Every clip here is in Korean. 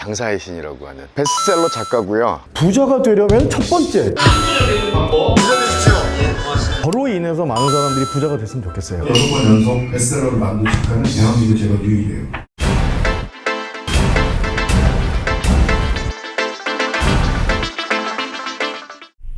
장사의 신이라고 하는 베스트셀러 작가고요. 부자가 되려면 첫 번째 저로 인해서 많은 사람들이 부자가 됐으면 좋겠어요. 6번 연속 베스트셀러를 만든 작가는 대한민국에 제가 유일해요.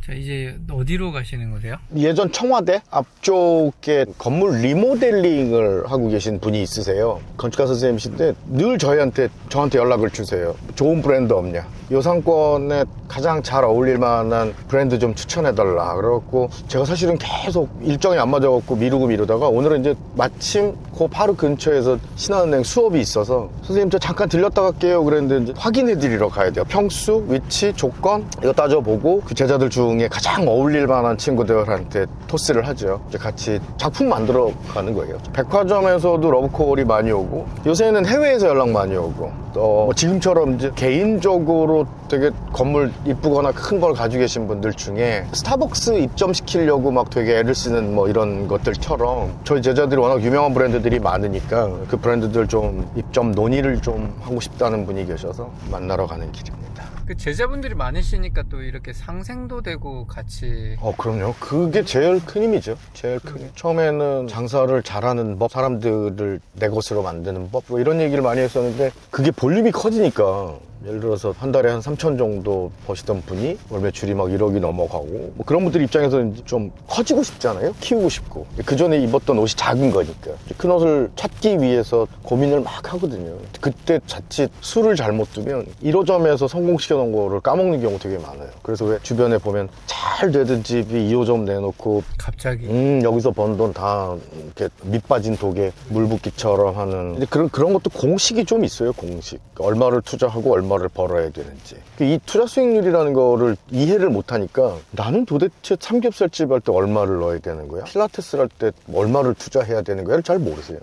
자, 이제 어디로 가시는 거세요? 예전 청와대 앞쪽에 건물 리모델링을 하고 계신 분이 있으세요. 건축가 선생님이신데 늘 저한테 연락을 주세요. 좋은 브랜드 없냐, 요 상권에 가장 잘 어울릴 만한 브랜드 좀 추천해달라. 그래갖고 제가 사실은 계속 일정이 안 맞아갖고 미루다가 오늘은 이제 마침 그 바로 근처에서 신한은행 수업이 있어서 선생님 저 잠깐 들렸다 갈게요 그랬는데 이제 확인해드리러 가야 돼요. 평수, 위치, 조건 이거 따져보고 그 제자들 중에 가장 어울릴 만한 친구들한테 토스를 하죠. 이제 같이 작품 만들어 가는 거예요. 백화점에서도 러브콜이 많이 오고 요새는 해외에서 연락 많이 오고 또 지금처럼 이제 개인적으로 되게 건물 이쁘거나 큰 걸 가지고 계신 분들 중에 스타벅스 입점시키려고 막 되게 애를 쓰는 뭐 이런 것들처럼 저희 제자들이 워낙 유명한 브랜드들이 많으니까 그 브랜드들 좀 입점 논의를 좀 하고 싶다는 분이 계셔서 만나러 가는 길입니다. 그 제자분들이 많으시니까 또 이렇게 상생도 되고 같이. 그럼요. 그게 제일 큰 힘이죠. 제일 큰 힘. 처음에는 장사를 잘하는 법, 사람들을 내 것으로 만드는 법, 뭐 이런 얘기를 많이 했었는데 그게 볼륨이 커지니까 예를 들어서 한 달에 한 3천 정도 버시던 분이 월 매출이 막 1억이 넘어가고 뭐 그런 분들 입장에서는 좀 커지고 싶잖아요. 키우고 싶고. 그 전에 입었던 옷이 작은 거니까 큰 옷을 찾기 위해서 고민을 막 하거든요. 그때 자칫 술을 잘못 두면 1호점에서 성공시켜 놓은 거를 까먹는 경우 되게 많아요. 그래서 왜 주변에 보면 잘 되던 집이 2호점 내놓고 갑자기 여기서 번 돈 다 이렇게 밑빠진 독에 물 붓기처럼 하는. 근데 그런 것도 공식이 좀 있어요. 공식. 얼마를 투자하고 얼마를 벌어야 되는지. 이 투자 수익률이라는 거를 이해를 못하니까 나는 도대체 삼겹살집 할 때 얼마를 넣어야 되는 거야? 필라테스 할 때 얼마를 투자해야 되는 거야를 잘 모르세요.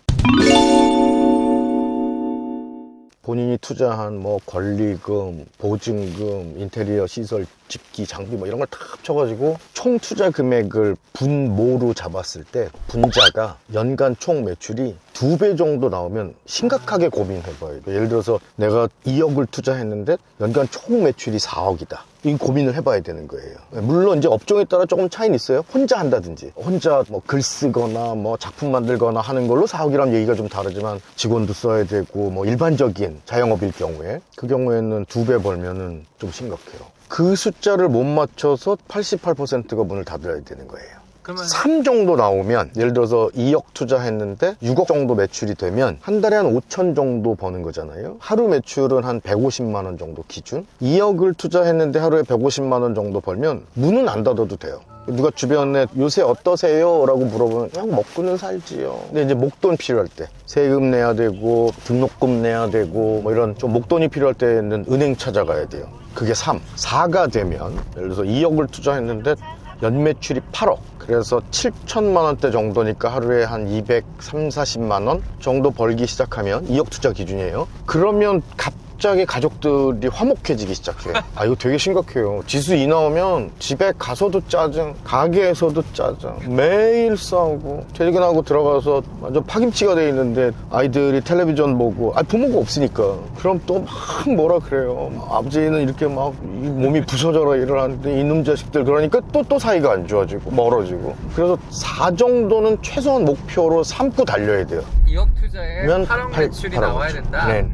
본인이 투자한 뭐 권리금, 보증금, 인테리어 시설, 집기, 장비 뭐 이런 걸 다 합쳐가지고 총 투자 금액을 분모로 잡았을 때 분자가 연간 총 매출이 2배 정도 나오면 심각하게 고민해봐요. 예를 들어서 내가 2억을 투자했는데 연간 총 매출이 4억이다. 이 고민을 해봐야 되는 거예요. 물론 이제 업종에 따라 조금 차이는 있어요. 혼자 한다든지 혼자 뭐 글 쓰거나 뭐 작품 만들거나 하는 걸로 4억이라는 얘기가 좀 다르지만 직원도 써야 되고 뭐 일반적인 자영업일 경우에 그 경우에는 2배 벌면은 좀 심각해요. 그 숫자를 못 맞춰서 88%가 문을 닫아야 되는 거예요. 그러면 3 정도 나오면 예를 들어서 2억 투자했는데 6억 정도 매출이 되면 한 달에 한 5천 정도 버는 거잖아요. 하루 매출은 한 150만 원 정도 기준. 2억을 투자했는데 하루에 150만 원 정도 벌면 문은 안 닫아도 돼요. 누가 주변에 요새 어떠세요? 라고 물어보면 그냥 먹고는 살지요. 근데 이제 목돈 필요할 때 세금 내야 되고 등록금 내야 되고 뭐 이런 좀 목돈이 필요할 때는 은행 찾아가야 돼요. 그게 3. 4가 되면 예를 들어서 2억을 투자했는데 연매출이 8억. 그래서 7천만 원대 정도니까 하루에 한 230, 40만 원 정도 벌기 시작하면 2억 투자 기준이에요. 그러면 갑자기 가족들이 화목해지기 시작해요. 이거 되게 심각해요. 지수 2 나오면 집에 가서도 짜증, 가게에서도 짜증, 매일 싸우고 퇴근하고 들어가서 완전 파김치가 돼 있는데 아이들이 텔레비전 보고 부모가 없으니까 그럼 또 막 뭐라 그래요. 아버지는 이렇게 막 몸이 부서져라 일어나는데 이놈 자식들 그러니까 또 사이가 안 좋아지고 멀어지고. 그래서 4 정도는 최소한 목표로 삼고 달려야 돼요. 2억 투자에 8억 매출이 나와야 된다. 네.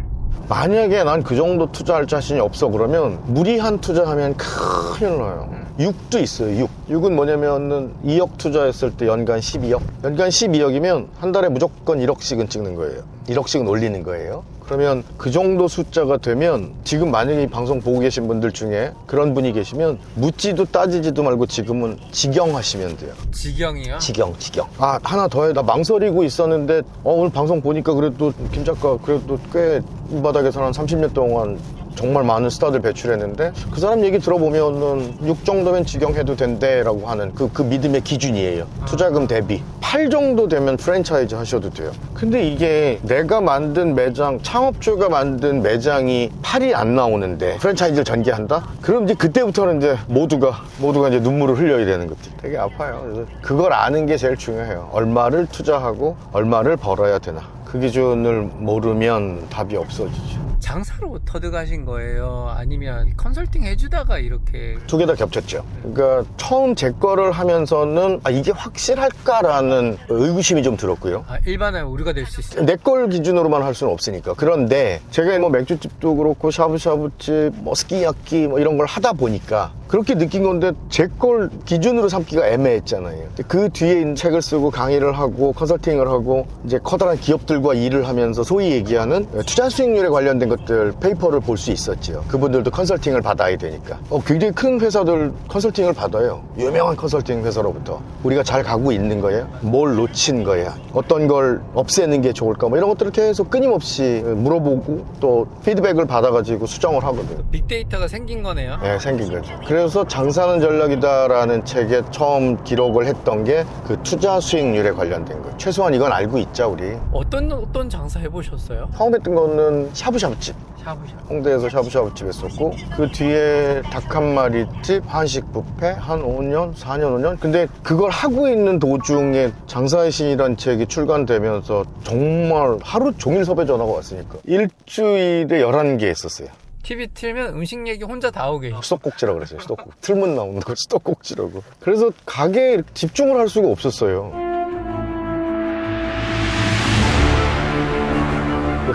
만약에 난 그 정도 투자할 자신이 없어 그러면 무리한 투자하면 큰일 나요. 6도 있어요. 6은 뭐냐면은 2억 투자했을 때 연간 12억. 연간 12억이면 한 달에 무조건 1억씩은 찍는 거예요. 1억씩은 올리는 거예요. 그러면 그 정도 숫자가 되면 지금 만약에 이 방송 보고 계신 분들 중에 그런 분이 계시면 묻지도 따지지도 말고 지금은 직영하시면 돼요. 직영이요? 직영. 하나 더 해. 나 망설이고 있었는데 오늘 방송 보니까 그래도 김 작가 그래도 꽤 이 바닥에서 한 30년 동안 정말 많은 스타들 배출했는데 그 사람 얘기 들어보면은 6 정도면 직영해도 된대라고 하는 그 믿음의 기준이에요. 투자금 대비 8 정도 되면 프랜차이즈 하셔도 돼요. 근데 이게 내가 만든 매장, 창업주가 만든 매장이 8이 안 나오는데 프랜차이즈를 전개한다? 그럼 이제 그때부터는 이제 모두가 이제 눈물을 흘려야 되는 것들. 되게 아파요. 그래서 그걸 아는 게 제일 중요해요. 얼마를 투자하고 얼마를 벌어야 되나. 그 기준을 모르면 답이 없어지죠. 장사로 터득하신 거예요? 아니면 컨설팅 해주다가 이렇게? 두 개 다 겹쳤죠. 그러니까 처음 제 거를 하면서는 이게 확실할까라는 의구심이 좀 들었고요. 일반화면 우리가 될 수 있어요? 내 걸 기준으로만 할 수는 없으니까. 그런데 제가 뭐 맥주집도 그렇고 샤브샤브집, 뭐 스키야키 뭐 이런 걸 하다 보니까 그렇게 느낀 건데 제 걸 기준으로 삼기가 애매했잖아요. 그 뒤에 있는 책을 쓰고 강의를 하고 컨설팅을 하고 이제 커다란 기업들과 일을 하면서 소위 얘기하는 투자 수익률에 관련된 것들 페이퍼를 볼 수 있었죠. 그분들도 컨설팅을 받아야 되니까. 굉장히 큰 회사들 컨설팅을 받아요. 유명한 컨설팅 회사로부터. 우리가 잘 가고 있는 거예요? 뭘 놓친 거야? 어떤 걸 없애는 게 좋을까? 뭐 이런 것들을 계속 끊임없이 물어보고 또 피드백을 받아가지고 수정을 하거든요. 빅데이터가 생긴 거네요? 네, 생긴 거죠. 그래서 장사는 전략이다라는 책에 처음 기록을 했던 게 그 투자 수익률에 관련된 거. 최소한 이건 알고 있자, 우리. 어떤 장사 해보셨어요? 처음 했던 거는 샤브샤브집. 샤브샤브. 홍대에서 샤브샤브집 했었고, 그 뒤에 닭 한 마리 집, 한식 뷔페 한 5년, 4년, 5년? 근데 그걸 하고 있는 도중에 장사의 신이라는 책이 출간되면서 정말 하루 종일 섭외 전화가 왔으니까 일주일에 11개 했었어요. TV 틀면 음식 얘기 혼자 다 하고 계시죠? 수도꼭지라고 그랬어요. 수도꼭지. 틀문 나오는 거 수도꼭지라고. 그래서 가게에 집중을 할 수가 없었어요.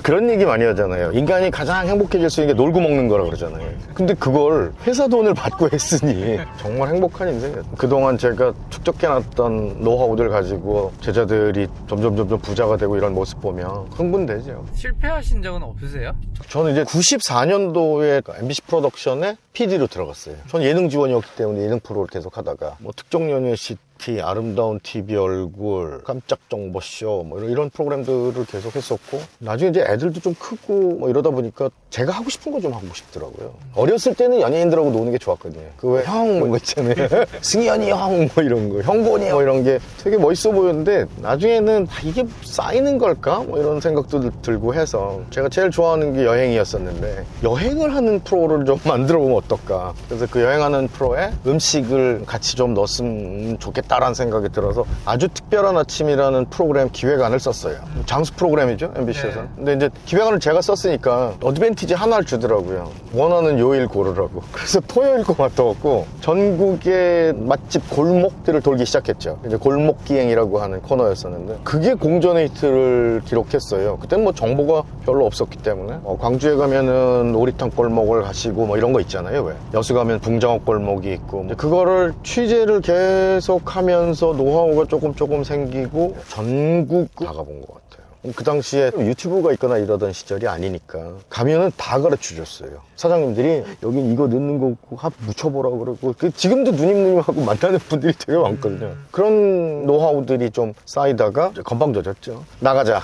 그런 얘기 많이 하잖아요. 인간이 가장 행복해질 수 있는 게 놀고 먹는 거라 그러잖아요. 근데 그걸 회사 돈을 받고 했으니 정말 행복한 인생이었어요. 그동안 제가 축적해놨던 노하우들 가지고 제자들이 점점 부자가 되고 이런 모습 보면 흥분되죠. 실패하신 적은 없으세요? 저는 이제 94년도에 MBC 프로덕션에 PD로 들어갔어요. 저는 예능 지원이었기 때문에 예능 프로를 계속 하다가 뭐 특종연예 시티, 아름다운 TV 얼굴, 깜짝 정보쇼 뭐 이런 프로그램들을 계속 했었고 나중에 이제 애들도 좀 크고 뭐 이러다 보니까 제가 하고 싶은 거 좀 하고 싶더라고요. 어렸을 때는 연예인들하고 노는 게 좋았거든요. 그 왜 형 뭐 이런 거 있잖아요. 승현이 형 뭐 이런 거, 형곤이 뭐 이런 게 되게 멋있어 보였는데 나중에는 이게 쌓이는 걸까? 뭐 이런 생각도 들고 해서 제가 제일 좋아하는 게 여행이었었는데 여행을 하는 프로를 좀 만들어 보면 어떨까? 그래서 그 여행하는 프로에 음식을 같이 좀 넣었으면 좋겠다라는 생각이 들어서 아주 특별한 아침이라는 프로그램 기획안을 썼어요. 장수 프로그램이죠, MBC에서. 네. 근데 이제 기획안을 제가 썼으니까 어드밴티지 하나를 주더라고요. 원하는 요일 고르라고. 그래서 토요일 거 맡아갖고 전국의 맛집 골목들을 돌기 시작했죠. 이제 골목기행이라고 하는 코너였었는데 그게 공전의 히트를 기록했어요. 그때는 뭐 정보가 별로 없었기 때문에 광주에 가면은 오리탕 골목을 가시고 뭐 이런 거 있잖아요. 왜 여수 가면 붕장어 골목이 있고 이제 그거를 취재를 계속하면서 노하우가 조금 생기고 전국 나가본 것 같아요. 그 당시에 유튜브가 있거나 이러던 시절이 아니니까 가면은 다 가르쳐 줬어요. 사장님들이 여기 이거 넣는 거 합 묻혀보라고 그러고 지금도 누님하고 만나는 분들이 되게 많거든요. 그런 노하우들이 좀 쌓이다가 건방져졌죠. 나가자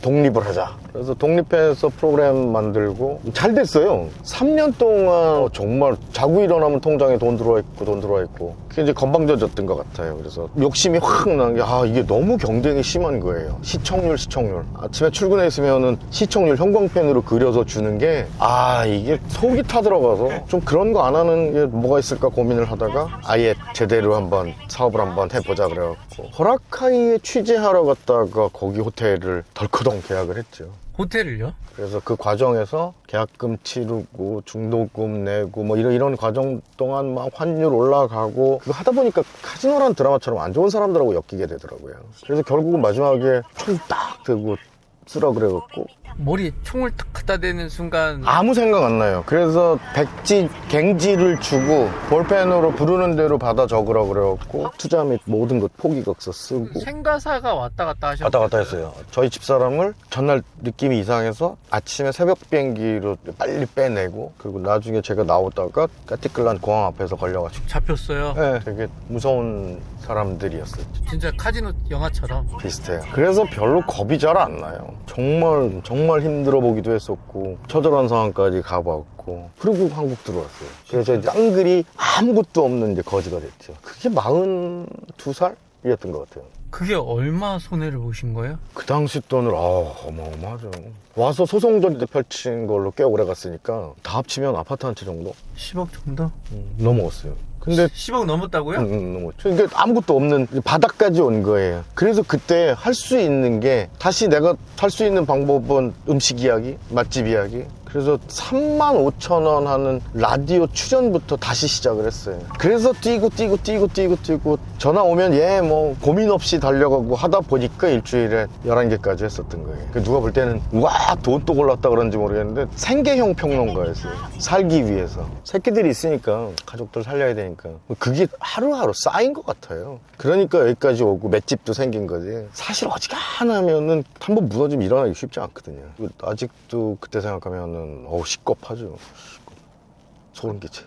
독립을 하자. 그래서 독립해서 프로그램 만들고 잘 됐어요. 3년 동안 정말 자고 일어나면 통장에 돈 들어와 있고 그게 이제 건방져졌던 것 같아요. 그래서 욕심이 확 나는 게 이게 너무 경쟁이 심한 거예요. 시청률 아침에 출근해 있으면은 시청률 형광펜으로 그려서 주는 게 이게 속이 타들어가서 좀 그런 거 안 하는 게 뭐가 있을까 고민을 하다가 아예 제대로 한번 사업을 한번 해보자 그래갖고 허락하이에 취재하러 갔다가 거기 호텔을 덜커덩 계약을 했죠. 호텔을요? 그래서 그 과정에서 계약금 치르고 중도금 내고 뭐 이런 과정 동안 막 환율 올라가고 그거 하다 보니까 카지노라는 드라마처럼 안 좋은 사람들하고 엮이게 되더라고요. 그래서 결국은 마지막에 총 딱 들고 쓰라 그래갖고 머리에 총을 탁 갖다 대는 순간 아무 생각 안 나요. 그래서 백지, 갱지를 주고 볼펜으로 부르는 대로 받아 적으라 그래갖고 투자 및 모든 것 포기각서 쓰고 생가사가 왔다 갔다 하셨어요? 왔다 갔다 했어요. 저희 집사람을 전날 느낌이 이상해서 아침에 새벽 비행기로 빨리 빼내고 그리고 나중에 제가 나오다가 까티클란 공항 앞에서 걸려가지고 잡혔어요? 네, 되게 무서운 사람들이었어요. 진짜 카지노 영화처럼? 비슷해요. 그래서 별로 겁이 잘 안 나요. 정말 힘들어 보기도 했었고 처절한 상황까지 가봤고 그리고 한국 들어왔어요. 그래서 쌍글이 아무것도 없는 이제 거지가 됐죠. 그게 42살이었던 것 같아요. 그게 얼마 손해를 보신 거예요? 그 당시 돈을 어마어마하죠. 와서 소송전도 펼친 걸로 꽤 오래 갔으니까 다 합치면 아파트 한 채 정도? 10억 정도? 넘어갔어요. 근데 10억 넘었다고요? 그러니까 아무것도 없는 바닥까지 온 거예요. 그래서 그때 할 수 있는 게 다시 내가 할 수 있는 방법은 음식 이야기, 맛집 이야기. 그래서 35,000원 하는 라디오 출연부터 다시 시작을 했어요. 그래서 뛰고 전화 오면 뭐 고민 없이 달려가고 하다 보니까 일주일에 11개까지 했었던 거예요. 누가 볼 때는 와, 돈 또 올랐다 그런지 모르겠는데 생계형 평론가였어요. 살기 위해서. 새끼들이 있으니까 가족들 살려야 되니까 그게 하루하루 쌓인 것 같아요. 그러니까 여기까지 오고 맷집도 생긴 거지. 사실 어지간하면은 한번 무너지면 일어나기 쉽지 않거든요. 아직도 그때 생각하면은 시겁하죠. 소름 끼쳐.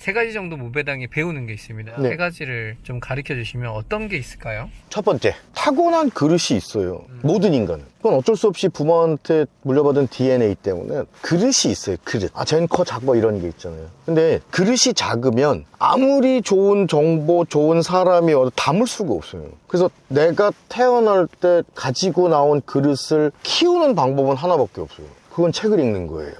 3가지 정도 무배당에 배우는 게 있습니다. 네. 3가지를 좀 가르쳐 주시면 어떤 게 있을까요? 첫 번째, 타고난 그릇이 있어요. 모든 인간은. 그건 어쩔 수 없이 부모한테 물려받은 DNA 때문에 그릇이 있어요. 그릇. 쟤는 커, 작고 이런 게 있잖아요. 근데 그릇이 작으면 아무리 좋은 정보, 좋은 사람이 와도 담을 수가 없어요. 그래서 내가 태어날 때 가지고 나온 그릇을 키우는 방법은 하나밖에 없어요. 그건 책을 읽는 거예요.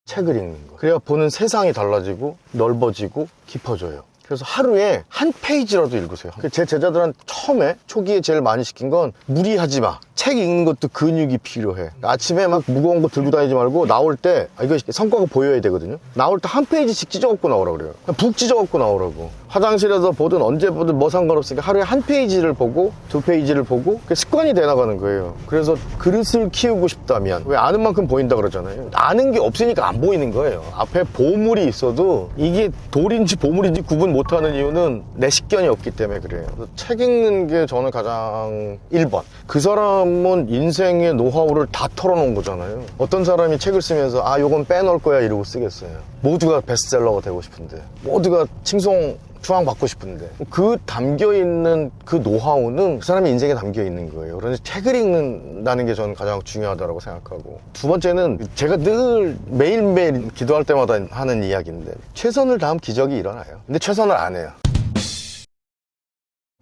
책을 읽는 거. 그래야 보는 세상이 달라지고 넓어지고 깊어져요. 그래서 하루에 한 페이지라도 읽으세요. 제 제자들한테 처음에 초기에 제일 많이 시킨 건 무리하지 마. 책 읽는 것도 근육이 필요해. 아침에 막 무거운 거 들고 다니지 말고 나올 때 이거 성과가 보여야 되거든요. 나올 때 한 페이지씩 찢어갖고 나오라 그래요. 그냥 북 찢어갖고 나오라고. 화장실에서 보든 언제 보든 뭐 상관없으니까 하루에 한 페이지를 보고 2페이지를 보고 그게 습관이 돼 나가는 거예요. 그래서 그릇을 키우고 싶다면 왜 아는 만큼 보인다 그러잖아요. 아는 게 없으니까 안 보이는 거예요. 앞에 보물이 있어도 이게 돌인지 보물인지 구분 못하는 이유는 내 식견이 없기 때문에 그래요. 그래서 책 읽는 게 저는 가장 1번. 그 사람은 인생의 노하우를 다 털어놓은 거잖아요. 어떤 사람이 책을 쓰면서 요건 빼놓을 거야 이러고 쓰겠어요. 모두가 베스트셀러가 되고 싶은데, 모두가 칭송 추앙받고 싶은데, 그 담겨있는 그 노하우는 그 사람의 인생에 담겨있는 거예요. 그래서 책을 읽는다는 게 저는 가장 중요하다고 생각하고, 두 번째는 제가 늘 매일매일 기도할 때마다 하는 이야기인데, 최선을 다하면 기적이 일어나요. 근데 최선을 안 해요.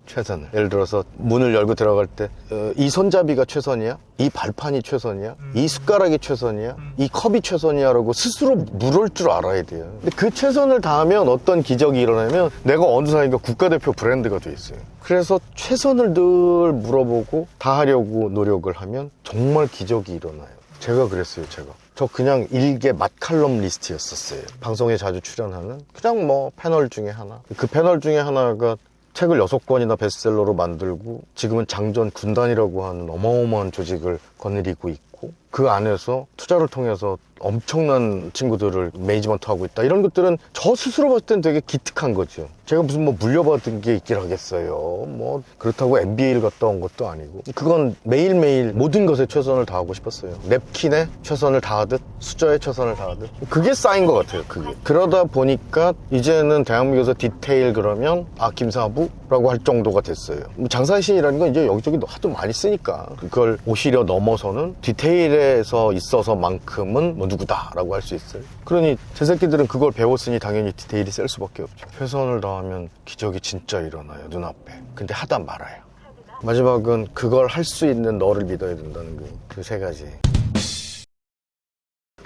최선을. 예를 들어서 문을 열고 들어갈 때 이 손잡이가 최선이야? 이 발판이 최선이야? 이 숟가락이 최선이야? 이 컵이 최선이야? 라고 스스로 물을 줄 알아야 돼요. 근데 그 최선을 다하면 어떤 기적이 일어나면 내가 어느 사이가 국가대표 브랜드가 돼 있어요. 그래서 최선을 늘 물어보고 다 하려고 노력을 하면 정말 기적이 일어나요. 제가 그랬어요. 저 그냥 일개 맛칼럼 리스트였었어요. 방송에 자주 출연하는 그냥 뭐 패널 중에 하나. 그 패널 중에 하나가 책을 6권이나 베스트셀러로 만들고 지금은 장전 군단이라고 하는 어마어마한 조직을 거느리고 있고, 그 안에서 투자를 통해서 엄청난 친구들을 매니지먼트하고 있다. 이런 것들은 저 스스로 봤을 땐 되게 기특한 거죠. 제가 무슨 뭐 물려받은 게 있긴 하겠어요. 뭐 그렇다고 MBA를 갔다 온 것도 아니고, 그건 매일매일 모든 것에 최선을 다하고 싶었어요. 냅킨에 최선을 다하듯 숫자에 최선을 다하듯 그게 쌓인 것 같아요. 그게. 그러다 보니까 이제는 대한민국에서 디테일 그러면 김사부라고 할 정도가 됐어요. 장사의 신이라는 건 이제 여기저기 하도 많이 쓰니까 그걸 오히려 넘어서는 디테일에서 있어서만큼은 뭐 누구다라고 할 수 있어요. 그러니 제 새끼들은 그걸 배웠으니 당연히 디테일이 셀 수밖에 없죠. 최선을 다하면 기적이 진짜 일어나요, 눈앞에. 근데 하다 말아요. 마지막은 그걸 할 수 있는 너를 믿어야 된다는 거예요. 그 3가지.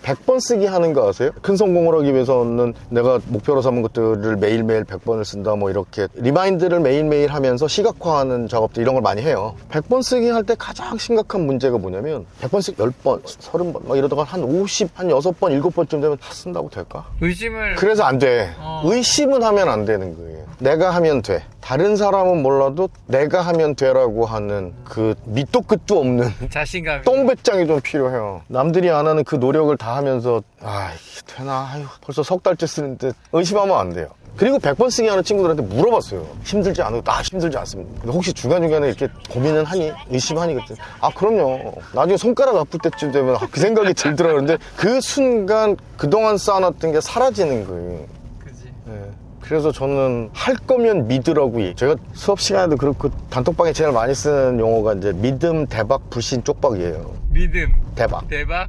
100번 쓰기 하는 거 아세요? 큰 성공을 하기 위해서는 내가 목표로 삼은 것들을 매일매일 100번을 쓴다, 뭐 이렇게 리마인드를 매일매일 하면서 시각화하는 작업들 이런 걸 많이 해요. 100번 쓰기 할 때 가장 심각한 문제가 뭐냐면 100번 쓰기 10번, 30번 막 이러다가 한 6번, 7번쯤 되면 다 쓴다고 될까? 의심을 그래서 안 돼. 의심은 하면 안 되는 거예요. 내가 하면 돼. 다른 사람은 몰라도 내가 하면 되라고 하는 그 밑도 끝도 없는 자신감이 똥배짱이 좀 필요해요. 남들이 안 하는 그 노력을 다 하면서 이게 되나? 벌써 3달째 쓰는데 의심하면 안 돼요. 그리고 100번 쓰기 하는 친구들한테 물어봤어요. 힘들지 않아요? 힘들지 않습니다. 근데 혹시 중간중간에 이렇게 고민은 하니? 의심하니? 그랬더니 그럼요. 나중에 손가락 아플 때쯤 되면 그 생각이 들더라. 그런데 그 순간 그동안 쌓아놨던 게 사라지는 거예요. 그지. 네. 그래서 저는 할 거면 믿으라고. 제가 수업 시간에도 그렇고 단톡방에 제일 많이 쓰는 용어가 이제 믿음, 대박, 불신, 쪽박이에요. 믿음, 대박,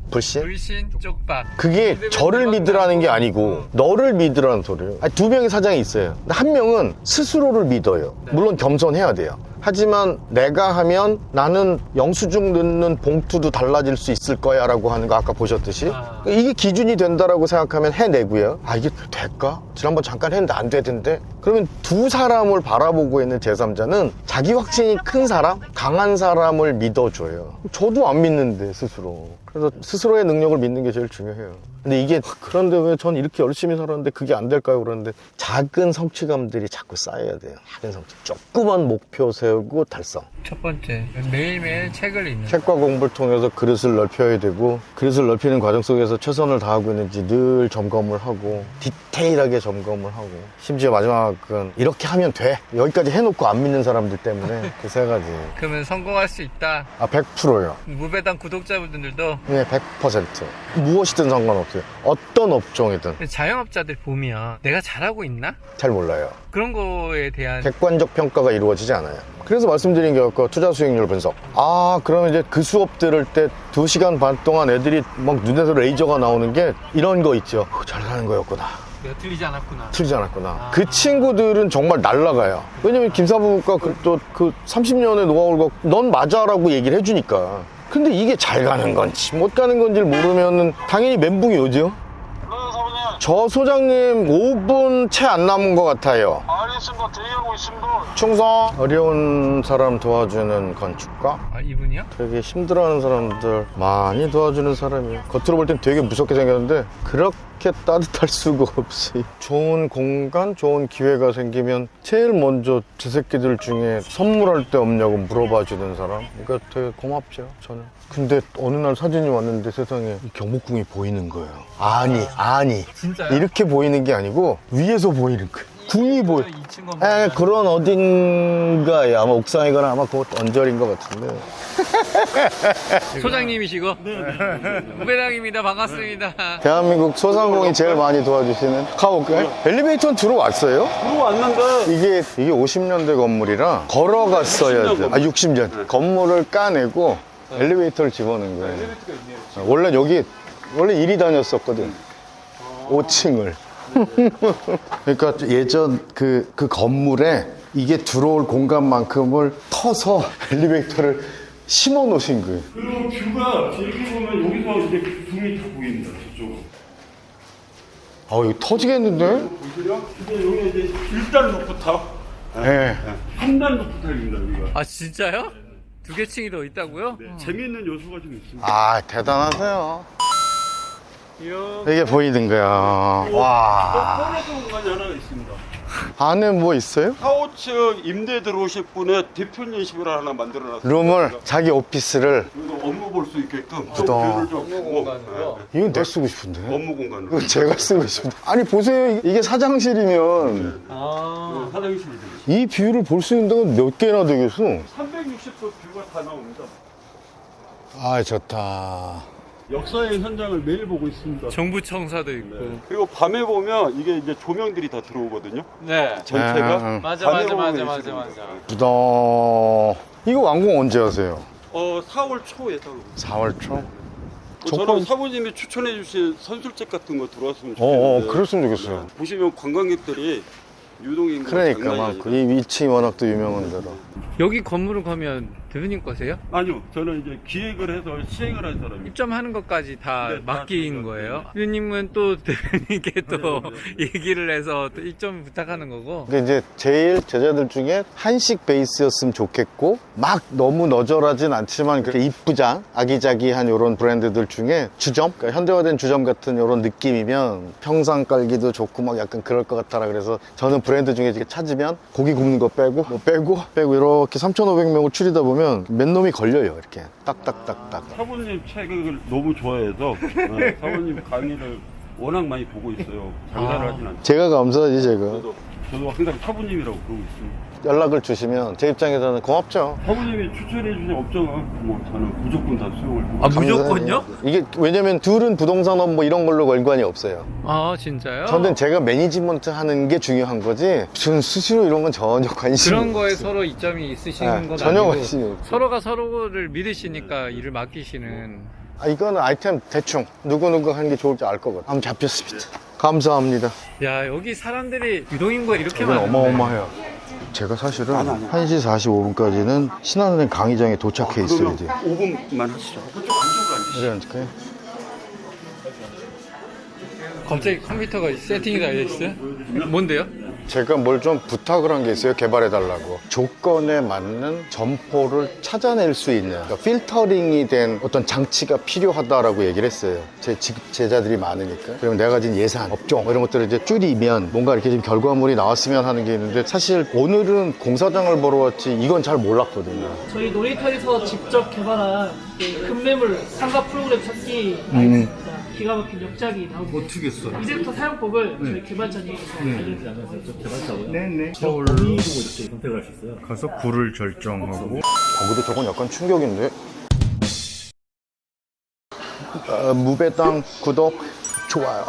불신, 쪽박. 그게 저를 믿으라는 게 아니고 너를 믿으라는 소리예요. 2명의 사장이 있어요. 근데 한 명은 스스로를 믿어요. 물론 겸손해야 돼요. 하지만 내가 하면 나는 영수증 넣는 봉투도 달라질 수 있을 거야 라고 하는 거 아까 보셨듯이 이게 기준이 된다라고 생각하면 해내고요. 아 이게 될까? 지난번 잠깐 했는데 안 되던데? 그러면 두 사람을 바라보고 있는 제3자는 자기 확신이 큰 사람, 강한 사람을 믿어줘요. 저도 안 믿는데 스스로. 그래서 스스로의 능력을 믿는 게 제일 중요해요. 근데 이게 그런데 왜 전 이렇게 열심히 살았는데 그게 안 될까요? 그러는데 작은 성취감들이 자꾸 쌓여야 돼요. 작은 성취. 조그만 목표 세우고 달성. 첫 번째, 매일매일 책을 읽는 책과 공부를 통해서 그릇을 넓혀야 되고 그릇을 넓히는 과정 속에서 최선을 다하고 있는지 늘 점검을 하고 디테일하게 점검을 하고 심지어 마지막은 이렇게 하면 돼. 여기까지 해놓고 안 믿는 사람들 때문에 그 세 가지. 그러면 성공할 수 있다. 100%요. 무배당 구독자분들도 네, 100%. 무엇이든 상관없어요. 어떤 업종이든 자영업자들 보면 내가 잘하고 있나? 잘 몰라요. 그런 거에 대한 객관적 평가가 이루어지지 않아요. 그래서 말씀드린 게 아까 투자 수익률 분석. 그러면 이제 그 수업 들을 때 2시간 반 동안 애들이 막 눈에서 레이저가 나오는 게 이런 거 있죠. 잘 사는 거였구나. 내가 틀리지 않았구나. 틀리지 않았구나. 그 친구들은 정말 날라가요. 왜냐면 김사부가 그 30년의 노하우를 갖고 넌 맞아라고 얘기를 해주니까. 근데 이게 잘 가는 건지 못 가는 건지를 모르면은 당연히 멘붕이 오죠. 저 소장님 5분 채 안 남은 것 같아요. 알겠습니다. 대기하고 있습니다. 충성. 어려운 사람 도와주는 건축가. 이분이요? 되게 힘들어하는 사람들 많이 도와주는 사람이에요. 겉으로 볼 땐 되게 무섭게 생겼는데 그렇게 따뜻할 수가 없어요. 좋은 공간, 좋은 기회가 생기면 제일 먼저 제 새끼들 중에 선물할 데 없냐고 물어봐 주는 사람. 그러니까 되게 고맙죠, 저는. 근데 어느 날 사진이 왔는데 세상에 이 경복궁이 보이는 거예요. 아니 진짜요? 이렇게 보이는 게 아니고 위에서 보이는 거예요. 궁이 보여. 2층 건물. 그런 어딘가에 아마 옥상이거나 아마 그것 언저리인 것 같은데. 소장님이시고? 네. 무배당입니다. 반갑습니다. 대한민국 소상공인 제일 많이 도와주시는. 가볼까요? 엘리베이터는 들어왔어요? 들어왔는데 이게 50년대 건물이라 걸어갔어야 돼. 60년. 건물을 까내고 엘리베이터를 집어넣은 거예요. 원래 여기 원래 1위 다녔었거든. 5층을. 그러니까 예전 그 건물에 이게 들어올 공간만큼을 터서 엘리베이터를 심어 놓으신 거예요. 그리고 뷰가 이렇게 보면 여기서 이제 뷰이 다 보인다. 저쪽. 이거 터지겠는데? 보이세요? 근데 여기 이제 1단 루프탑, 네. 3단 루프탑입니다. 여기가. 아 진짜요? 2개 층이 더 있다고요? 재미있는 요소가 좀 있습니다. 대단하세요. 이게 보이는 거야. 와. 코너스 공간이 하나 있습니다. 안에 뭐 있어요? 4, 5층 임대 들어오실 분의 대표님실을 하나 만들어놨어요. 룸을, 자기 오피스를. 여기서 업무 볼 수 있게끔 부담. 뷰를 좀 주고, 이건 내가 쓰고 싶은데. 업무 공간으로. 이거 제가 쓰고 싶은데. 아니, 보세요. 이게 사장실이면 화장실이 이 뷰를 볼 수 있는 데가 몇 개나 되겠어? 360도 뷰가 다 나옵니다. 좋다. 역사의 현장을 매일 보고 있습니다. 정부 청사도 있고. 그리고 밤에 보면 이게 이제 조명들이 다 들어오거든요. 네. 전체가. 맞아. 밤에 보면 있습니다. 부다. 이거 완공 언제 하세요? 4월 초에 따로. 4월 초? 저는 사부님이 추천해 주신 선술책 같은 거 들어왔으면 좋겠는데. 그랬으면 좋겠어요. 보시면 관광객들이 유동인구가 그러니까 장난이 막 아니라. 이 위층이 워낙 또 유명한 데라. 여기 건물을 가면 대표님 거세요? 아니요, 저는 이제 기획을 해서 시행을 한 사람이에요. 입점하는 것까지 다 네, 다 맡긴 저희가, 거예요? 네. 대표님은 또 대표님께 또 네. 얘기를 해서 또 입점 부탁하는 거고. 근데 이제 제일 제자들 중에 한식 베이스였으면 좋겠고 막 너무 너절하진 않지만 그렇게 이쁘장 아기자기한 이런 브랜드들 중에 주점, 그러니까 현대화된 주점 같은 이런 느낌이면 평상 깔기도 좋고 막 약간 그럴 것 같아라. 그래서 저는 브랜드 중에 이렇게 찾으면 고기 굽는 거 빼고 뭐 빼고 이렇게 3,500명을 추리다 보면 몇 놈이 걸려요. 이렇게 딱딱딱딱. 사부님 책을 너무 좋아해서 사부님 강의를 워낙 많이 보고 있어요. 장사를 하진 않죠. 제가 감사하지 제가. 저도 항상 사부님이라고 그러고 있습니다. 연락을 주시면 제 입장에서는 고맙죠. 사부님이 추천해 주신 업종은 뭐 저는 무조건 다 수용을 하고. 아 무조건요? 이게 왜냐면 둘은 부동산업 뭐 이런 걸로 연관이 없어요. 아 진짜요? 저는 제가 매니지먼트 하는 게 중요한 거지 저는 수수료 이런 건 전혀 관심이 그런 거에 없어요. 서로 이점이 있으시는 네, 건 전혀 아니고 관심이 없어요. 서로가 서로를 믿으시니까 일을 맡기시는. 이거는 아이템 대충 누구누구 하는 게 좋을지 알 거거든요. 한번 잡혔습니다. 감사합니다. 야 여기 사람들이 유동인구가 이렇게 이건 많은데 어마어마해요. 제가 사실은 1시 45분까지는 신한은행 강의장에 도착해 있어야 돼요. 5분만 하시죠. 그쪽 안쪽으로 앉으시죠. 이래 앉을까요? 갑자기 컴퓨터가 세팅이 다 되어 있어요? 뭔데요? 제가 뭘 좀 부탁을 한 게 있어요. 개발해달라고. 조건에 맞는 점포를 찾아낼 수 있는, 그러니까 필터링이 된 어떤 장치가 필요하다라고 얘기를 했어요. 제 제자들이 많으니까. 그러면 내가 가진 예산, 업종 이런 것들을 이제 줄이면 뭔가 이렇게 좀 결과물이 나왔으면 하는 게 있는데, 사실 오늘은 공사장을 보러 왔지 이건 잘 몰랐거든요. 저희 놀이터에서 직접 개발한 그 급매물 상가 프로그램 찾기 있습니다. 기가 막힌 역작이 나오고 어떻게 했어요? 이제부터 사용법을 저희 개발자님께서 알려드립니다. 가서 굴을 결정하고. 거기도 저건 약간 충격인데. 무배당 구독 좋아요.